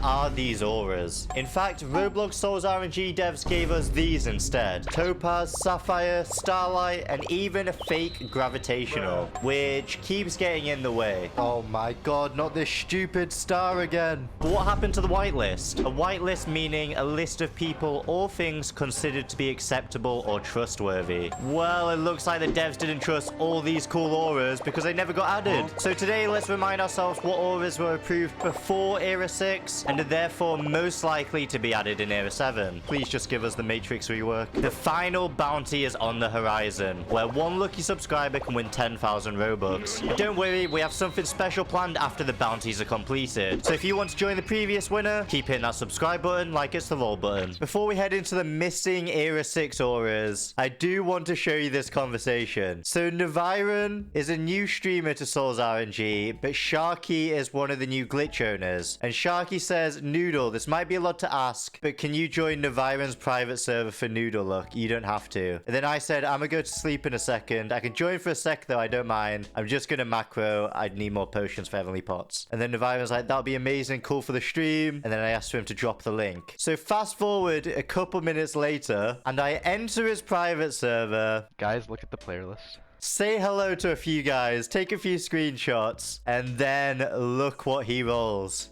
are these auras? In fact, Roblox SOL'S RNG devs gave us these instead. Topaz, Sapphire, Starlight, and even a fake Gravitational, which keeps getting in the way. Oh my god, not this stupid star again. But what happened to the whitelist? A whitelist meaning a list of people or things considered to be acceptable or trustworthy. Well, it looks like the devs didn't trust all these cool auras because they never got added. So today, let's remind ourselves what auras were approved before Era 6 and are therefore most likely to be added in Era 7. Please just give us the Matrix Rework. The final bounty is on the horizon, where one lucky subscriber can win 10,000 Robux. But don't worry, we have something special planned after the bounties are completed. So if you want to join the previous winner, keep hitting that subscribe button like it's the roll button. Before we head into the missing Era 6 auras, I do want to show you this conversation. So Naviron is a new streamer to SOL'S RNG, but Sharky is one of the new glitch owners. And Sharky says, Noodle, this might be a lot to ask, but can you join Naviron's private server for Noodle Luck? You don't have to. And then I said, I'm gonna go to sleep in a second. I can join for a sec though, I don't mind. I'm just gonna macro. I'd need more potions for Heavenly Pots. And then Naviron's like, that'll be amazing, cool for the stream. And then I asked for him to drop the link. So fast forward a couple minutes later, and I enter his private server. Guys, look at the player list. Say hello to a few guys, take a few screenshots, and then look what he rolls.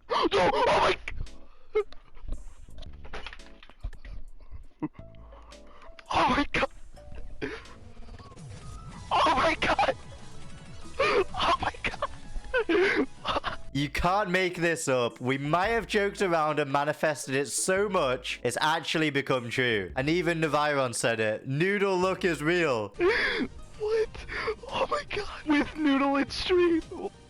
No! Oh my... Oh my god! Oh my god! Oh my god! You can't make this up. We might have joked around and manifested it so much, it's actually become true. And even Naviron said it. Noodle Luck is real. What? Oh my god! With Noodle in stream!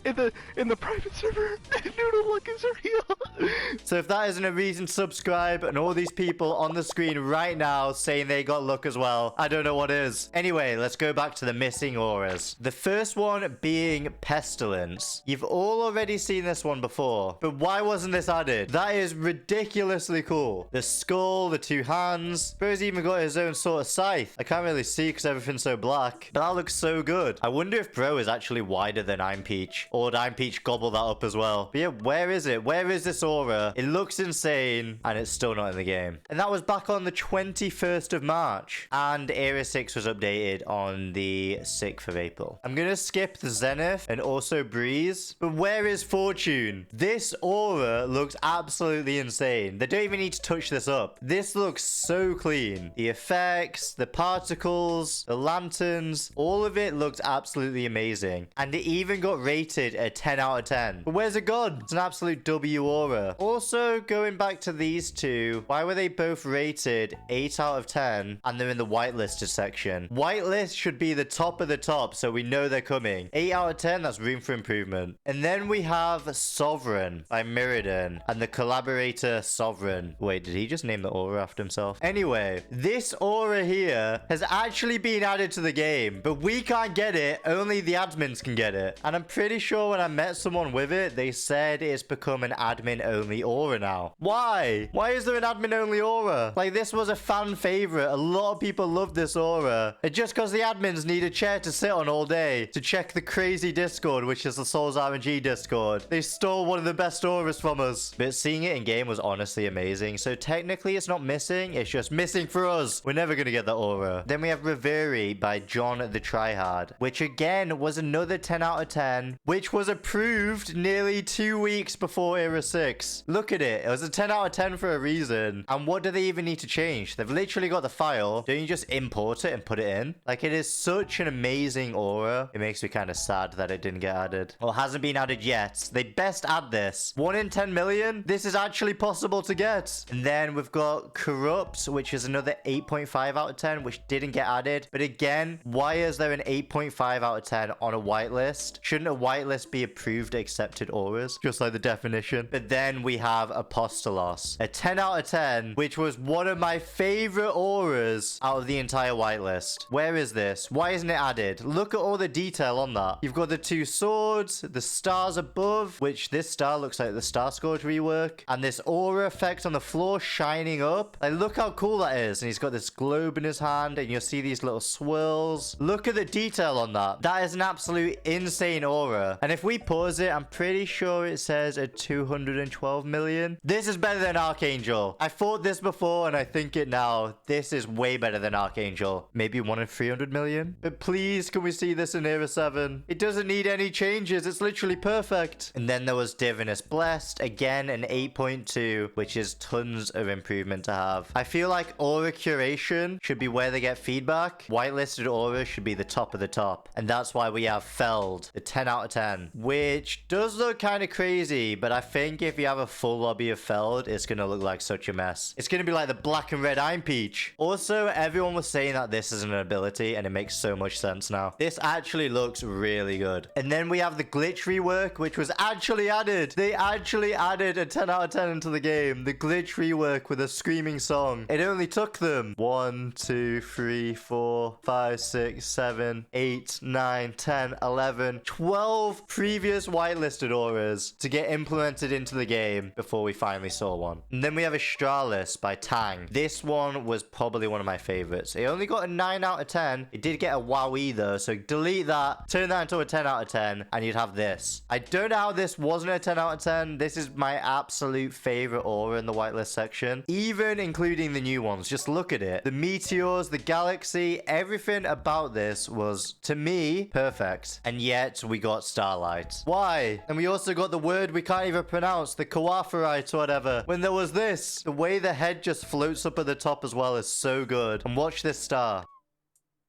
In the private server, Noodle Luck is real. So if that isn't a reason to subscribe and all these people on the screen right now saying they got luck as well, I don't know what is. Anyway, let's go back to the missing auras. The first one being Pestilence. You've all already seen this one before, but why wasn't this added? That is ridiculously cool. The skull, the two hands. Bro's even got his own sort of scythe. I can't really see because everything's so black, but that looks so good. I wonder if Bro is actually wider than I'm Peach. Or did I'm Peach gobble that up as well? But yeah, where is it? Where is this aura? It looks insane, and it's still not in the game. And that was back on the 21st of March. And Era 6 was updated on the 6th of April. I'm going to skip the Zenith and also Breeze. But where is Fortune? This aura looks absolutely insane. They don't even need to touch this up. This looks so clean. The effects, the particles, the lanterns, all of it looked absolutely amazing. And it even got rated a 10 out of 10. But where's it gone? It's an absolute W aura. Also, going back to these two, why were they both rated 8 out of 10 and they're in the whitelisted section? Whitelist should be the top of the top, so we know they're coming. 8 out of 10, that's room for improvement. And then we have Sovereign by Mirrodin and the collaborator Sovereign. Wait, did he just name the aura after himself? Anyway, this aura here has actually been added to the game, but we can't get it. Only the admins can get it. And I'm pretty sure when I met someone with it, they said it's become an admin-only aura now. Why? Why is there an admin-only aura? Like, this was a fan favorite. A lot of people love this aura. And just because the admins need a chair to sit on all day to check the crazy Discord, which is the SOL'S RNG Discord, they stole one of the best auras from us. But seeing it in game was honestly amazing. So technically, it's not missing. It's just missing for us. We're never going to get that aura. Then we have Reverie by John the Tryhard, which again was another 10 out of 10, which was approved nearly 2 weeks before Era 6. Look at it. It was a 10 out of 10 for a reason. And what do they even need to change? They've literally got the file. Don't you just import it and put it in? Like, it is such an amazing aura. It makes me kind of sad that it didn't get added. Well, it hasn't been added yet. They best add this. 1 in 10 million? This is actually possible to get. And then we've got Corrupt, which is another 8.5 out of 10, which didn't get added. But again, why is there an 8.5 out of 10 on a whitelist? Shouldn't a whitelist be approved accepted auras, just like the definition? But then we have Apostolos, a 10 out of 10, which was one of my favorite auras out of the entire whitelist. Where is this? Why isn't it added? Look at all the detail on that. You've got the 2 swords, the stars above, which this star looks like the Star Scourge rework, and this aura effect on the floor shining up. Like, look how cool that is. And he's got this globe in his hand, and you'll see these little swirls. Look at the detail on that. That is an absolute insane aura. aura. And if we pause it, I'm pretty sure it says a 212 million. This is better than Archangel. I thought this before and I think it now. This is way better than Archangel. Maybe 1 in 300 million. But please, can we see this in Era 7? It doesn't need any changes. It's literally perfect. And then there was Divinous Blessed. Again, an 8.2, which is tons of improvement to have. I feel like aura curation should be where they get feedback. Whitelisted aura should be the top of the top. And that's why we have Feld, the 10 out of 10, which does look kind of crazy, but I think if you have a full lobby of Feld, it's going to look like such a mess. It's going to be like the black and red Iron Peach. Also, everyone was saying that this is an ability, and it makes so much sense now. This actually looks really good. And then we have the glitch rework, which was actually added. They actually added a 10 out of 10 into the game. The glitch rework with a screaming song. It only took them 1, 2, 3, 4, 5, 6, 7, 8, 9, 10, 11, 12 previous whitelisted auras to get implemented into the game before we finally saw one. And then we have Astralis by Tang. This one was probably one of my favorites. It only got a 9 out of 10. It did get a WoW though, so delete that, turn that into a 10 out of 10, and you'd have this. I don't know how this wasn't a 10 out of 10. This is my absolute favorite aura in the whitelist section, even including the new ones. Just look at it. The meteors, the galaxy, everything about this was, to me, perfect. And yet we got Starlight. Why? And we also got the word we can't even pronounce, the Coaphorite or whatever, when there was this. The way the head just floats up at the top as well is so good. And watch this star.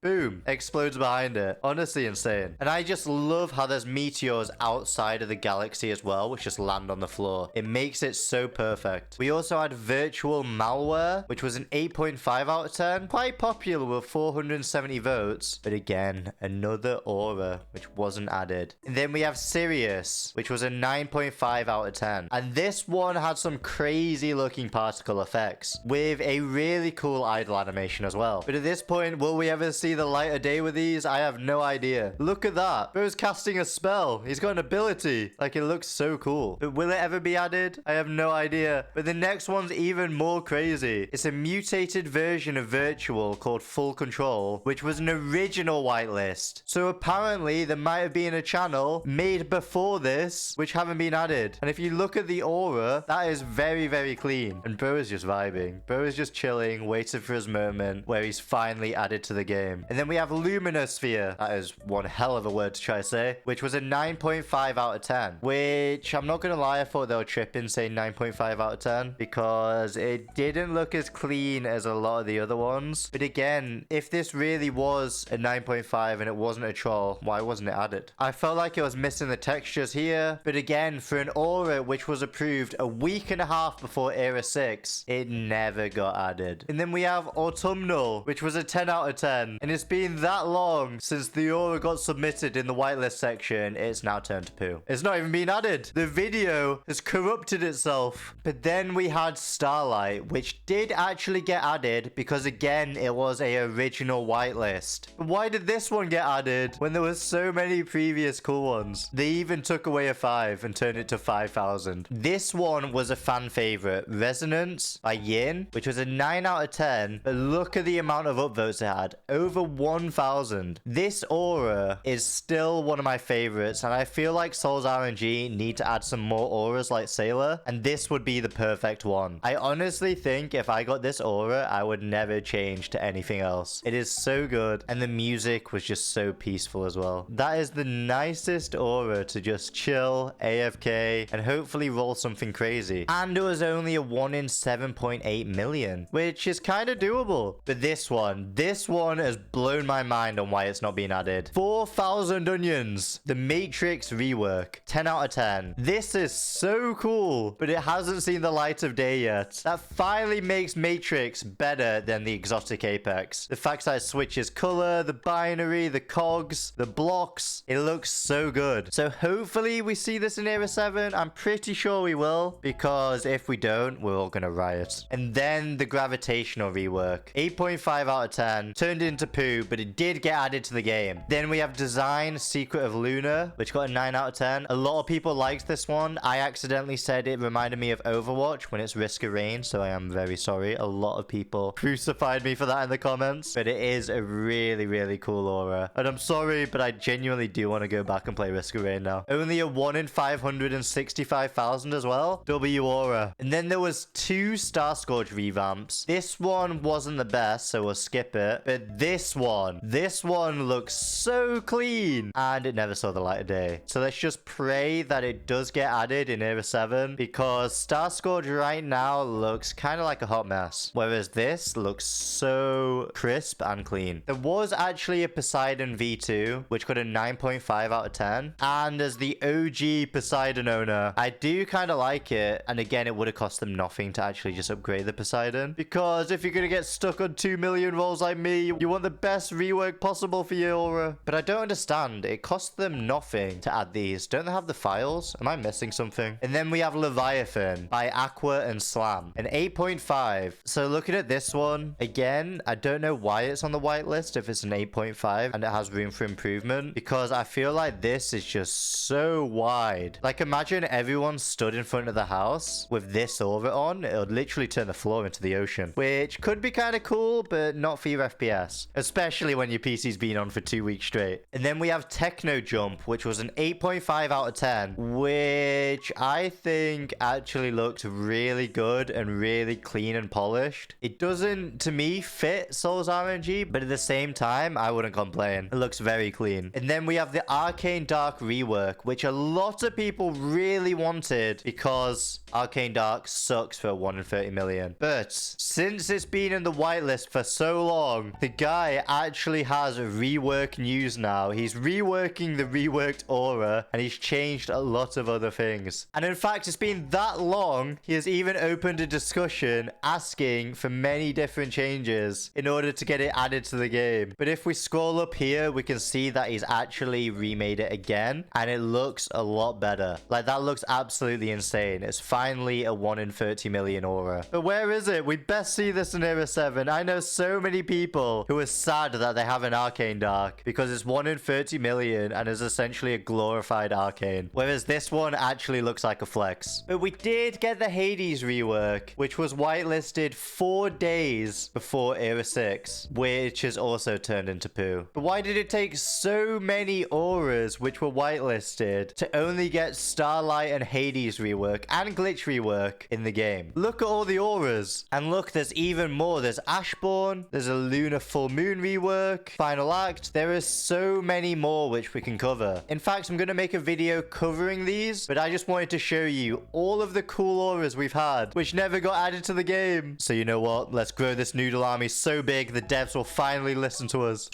Boom. Explodes behind it. Honestly insane. And I just love how there's meteors outside of the galaxy as well, which just land on the floor. It makes it so perfect. We also had Virtual Malware, which was an 8.5 out of 10. Quite popular with 470 votes. But again, another aura, which wasn't added. And then we have Sirius, which was a 9.5 out of 10. And this one had some crazy looking particle effects with a really cool idle animation as well. But at this point, will we ever see the light of day with these? I have no idea. Look at that. Bro's casting a spell. He's got an ability. Like, it looks so cool. But will it ever be added? I have no idea. But the next one's even more crazy. It's a mutated version of Virtual called Full Control, which was an original whitelist. So apparently there might have been a channel made before this which haven't been added. And if you look at the aura, that is very, very clean. And Bro is just vibing. Bro is just chilling, waiting for his moment where he's finally added to the game. And then we have Luminosphere. That is one hell of a word to try to say. Which was a 9.5 out of 10. Which, I'm not going to lie, I thought they were tripping saying 9.5 out of 10. Because it didn't look as clean as a lot of the other ones. But again, if this really was a 9.5 and it wasn't a troll, why wasn't it added? I felt like it was missing the textures here. But again, for an aura which was approved a week and a half before Era 6, it never got added. And then we have Autumnal, which was a 10 out of 10. And it's been that long since the aura got submitted in the whitelist section, it's now turned to poo. It's not even been added. The video has corrupted itself. But then we had Starlight, which did actually get added because, again, it was a original whitelist. But why did this one get added when there were so many previous cool ones? They even took away a 5 and turned it to 5,000. This one was a fan favorite, Resonance by Yin, which was a 9 out of 10. But look at the amount of upvotes it had. Over 1,000. This aura is still one of my favorites, and I feel like SOL'S RNG need to add some more auras like Sailor, and this would be the perfect one. I honestly think if I got this aura, I would never change to anything else. It is so good, and the music was just so peaceful as well. That is the nicest aura to just chill, AFK, and hopefully roll something crazy. And it was only a 1 in 7.8 million, which is kind of doable. But this one has blown my mind on why it's not being added. 4,000 onions. The Matrix Rework. 10 out of 10. This is so cool, but it hasn't seen the light of day yet. That finally makes Matrix better than the Exotic Apex. The fact that it switches color, the binary, the cogs, the blocks. It looks so good. So hopefully we see this in Era 7. I'm pretty sure we will, because if we don't, we're all gonna riot. And then the Gravitational Rework. 8.5 out of 10. Turned into poo, but it did get added to the game. Then we have Design Secret of Luna, which got a 9 out of 10. A lot of people liked this one. I accidentally said it reminded me of Overwatch when it's Risk of Rain, so I am very sorry. A lot of people crucified me for that in the comments, but it is a really, really cool aura. And I'm sorry, but I genuinely do want to go back and play Risk of Rain now. Only a 1 in 565,000 as well. W aura. And then there was 2 Star Scourge revamps. This one wasn't the best, so we'll skip it. But this one looks so clean. And it never saw the light of day. So let's just pray that it does get added in Era 7, because Star Scourge right now looks kind of like a hot mess. Whereas this looks so crisp and clean. There was actually a Poseidon V2, which got a 9.5 out of 10. And as the OG Poseidon owner, I do kind of like it. And again, it would have cost them nothing to actually just upgrade the Poseidon. Because if you're going to get stuck on 2 million rolls like me, you want the best rework possible for your aura. But I don't understand. It cost them nothing to add these. Don't they have the files? Am I missing something? And then we have Leviathan by Aqua and Slam, an 8.5. So looking at this one, again, I don't know why it's on the whitelist if it's an 8.5 and it has room for improvement, because I feel like this is just so wide. Like, imagine everyone stood in front of the house with this aura on. It would literally turn the floor into the ocean, which could be kind of cool, but not for your FPS, especially when your PC's been on for 2 weeks straight. And then we have Techno Jump, which was an 8.5 out of 10, which I think actually looked really good and really clean and polished. It doesn't, to me, fit SOL'S RNG, but at the same time, I wouldn't complain. It looks very clean. And then we have the Arcane Dark Rework, which a lot of people really wanted because Arcane Dark sucks for a 1 in 30 million. But since it's been in the whitelist for so long, the guy actually has rework news now. He's reworking the reworked aura, and he's changed a lot of other things. And in fact, it's been that long, he has even opened a discussion asking for many different changes in order to get it added to the game. But if we scroll up here, we can see that he's actually remade it again, and it looks a lot better. Like, that looks absolutely insane. It's finally a 1 in 30 million aura. But where is it? We best see this in Era 7. I know so many people who are sad that they have an Arcane Dark because it's 1 in 30 million and is essentially a glorified Arcane. Whereas this one actually looks like a flex. But we did get the Hades rework, which was whitelisted 4 days before Era 6, which is also turned into poo. But why did it take so many auras which were whitelisted to only get Starlight and Hades rework and Glitch rework in the game? Look at all the auras. And look, there's even more. There's Ashbourne, there's a Lunar Full Moon rework, Final Act. There is so many more which we can cover. In fact, I'm going to make a video covering these, but I just wanted to show you all of the cool auras we've had, which never got added to the game. So you know what? Let's grow this noodle army so big the devs will finally listen to us.